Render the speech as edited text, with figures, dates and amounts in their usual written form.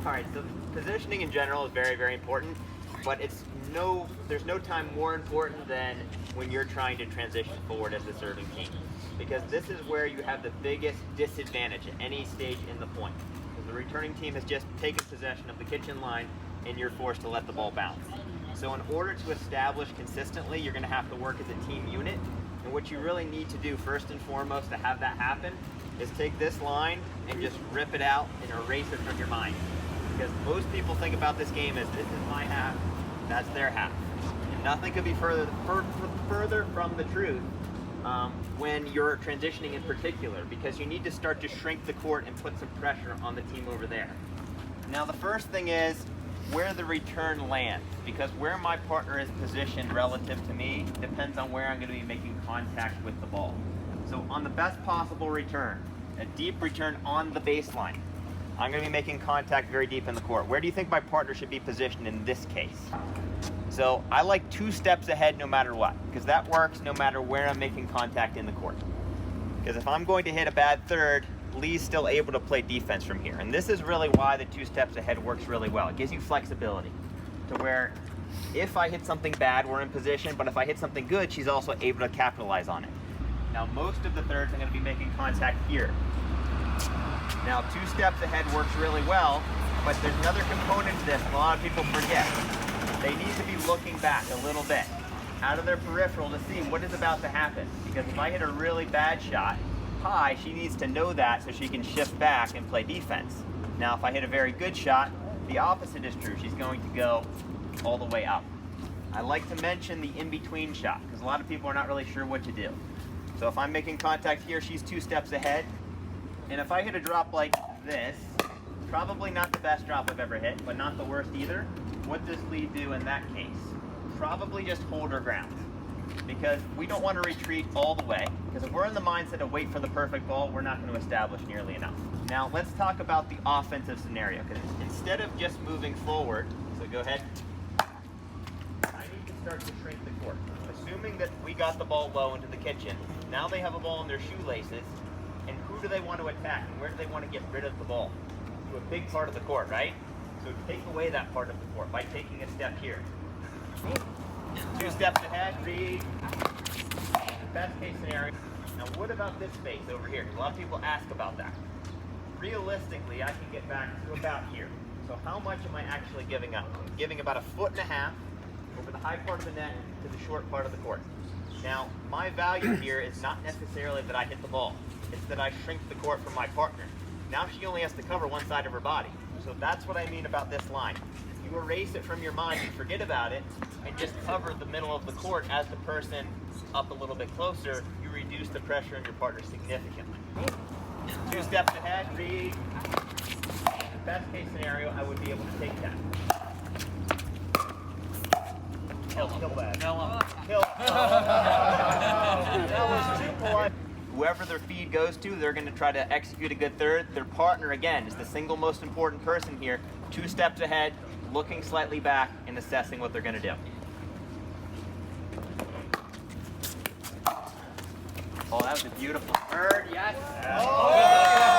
All right, so positioning in general is very, very important, but there's no time more important than when you're trying to transition forward as the serving team, because this is where you have the biggest disadvantage at any stage in the point. Because the returning team has just taken possession of the kitchen line, and you're forced to let the ball bounce. So in order to establish consistently, you're going to have to work as a team unit, and what you really need to do first and foremost to have that happen is take this line and just rip it out and erase it from your mind. Because most people think about this game as this is my half, that's their half. And nothing could be further from the truth when you're transitioning in particular, because you need to start to shrink the court and put some pressure on the team over there. Now the first thing is where the return lands, because where my partner is positioned relative to me depends on where I'm going to be making contact with the ball. So on the best possible return, a deep return on the baseline, I'm going to be making contact very deep in the court. Where do you think my partner should be positioned in this case? So I like 2 steps ahead no matter what, because that works no matter where I'm making contact in the court. Because if I'm going to hit a bad third, Lee's still able to play defense from here. And this is really why the 2 steps ahead works really well. It gives you flexibility to where if I hit something bad, we're in position, but if I hit something good, she's also able to capitalize on it. Now most of the thirds I'm going to be making contact here. Now 2 steps ahead works really well, but there's another component to this and a lot of people forget. They need to be looking back a little bit out of their peripheral to see what is about to happen. Because if I hit a really bad shot high, she needs to know that so she can shift back and play defense. Now if I hit a very good shot, the opposite is true. She's going to go all the way up. I like to mention the in-between shot because a lot of people are not really sure what to do. So if I'm making contact here, she's 2 steps ahead. And if I hit a drop like this, probably not the best drop I've ever hit, but not the worst either. What does Lee do in that case? Probably just hold her ground. Because we don't want to retreat all the way, because if we're in the mindset of wait for the perfect ball, we're not going to establish nearly enough. Now let's talk about the offensive scenario, because instead of just moving forward, so go ahead, I need to start to shrink the court. Assuming that we got the ball low into the kitchen, now they have a ball in their shoelaces, and who do they want to attack, and where do they want to get rid of the ball? To a big part of the court, right? So take away that part of the court by taking a step here. 2 steps ahead, read. Best case scenario. Now what about this space over here? Because a lot of people ask about that. Realistically, I can get back to about here. So how much am I actually giving up? I'm giving about 1.5 feet over the high part of the net to the short part of the court. Now, my value here is not necessarily that I hit the ball. It's that I shrink the court from my partner. Now she only has to cover one side of her body. So that's what I mean about this line. You erase it from your mind and forget about it and just cover the middle of the court as the person up a little bit closer. You reduce the pressure on your partner significantly. 2 steps ahead, read. Best case scenario, I would be able to take that. Kill that. Kill. That was too polite. Whoever their feed goes to, they're going to try to execute a good third. Their partner, again, is the single most important person here. 2 steps ahead, looking slightly back, and assessing what they're going to do. Oh, that was a beautiful third. Yes. Oh!